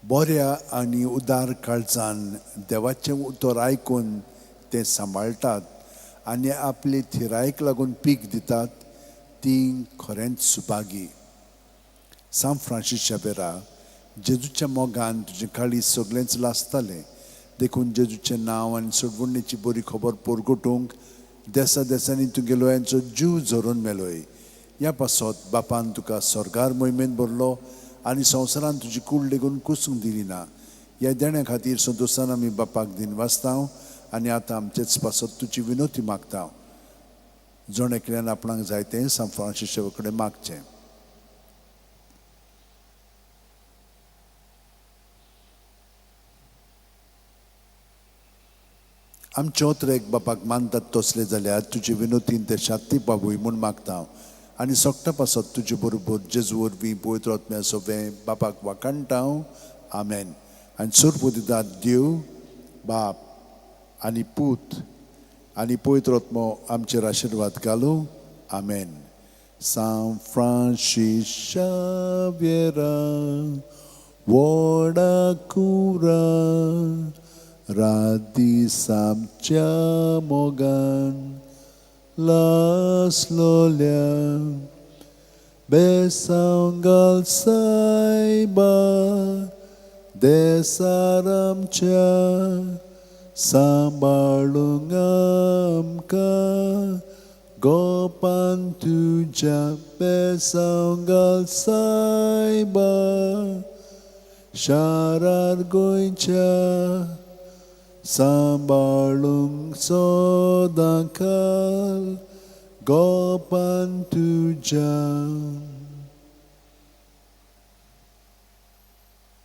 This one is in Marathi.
बऱ्या आनी उदार काळजान देवाचें उतर आयकून ते सांबाळटात आनी आपली थिरायेक लागून पीक दितात ती खरेंच सुभागी. सांत फ्रांसीस शाबेरा, जेजूच्या मोगान तुजें काळीज सगळेंच लासतालें देखून जेजूचें नांव आनी सोडवणेची बरी खबर पोरगोटूंक देसा देसांनी तुगेलो यांचो जीव झरोवन मेलोय. ह्या पासत बापान तुका स्वर्गार मोहिमेन भरलो आनी संवसारान तुजी कूड लेगून कुसूंक दिली ना. ह्या देण्या खातीर संतोशान आमी बापाक दिन वाचतांव आनी आतां आमचेच पासत तुजी विनोती मागता. जण एकल्यान आपणाक जाय तें सांत फ्रांसीस कडेन मागचें. आमचे ओत्रेक बापाक मानतात तसले जाल्यार तुजी विनोतीन ते शांती पावूय म्हूण मागता आनी सोगटा पासत तुजे बरोबर जेजू वरवीं पवित्र आत्म्या सोबें बापाक वाखाणटाव. आमेन. आनी सुरपू दितात देव बाप आनी पूत आनी पवित्र आत्मो आमचेर आशिर्वाद घालूं. आमेन. सांत फ्रांसीस शावेरा व्हडा कुरा रादीस आमच्या मोगान लासलोल्या बेसांव घाल सायबा देसार आमच्या सांबाळूंक आमकां गोपान तुज्या बेसांव घाल सायबा शारार गोंयच्या सांबाळूंक सदां काल गोपान तुज्या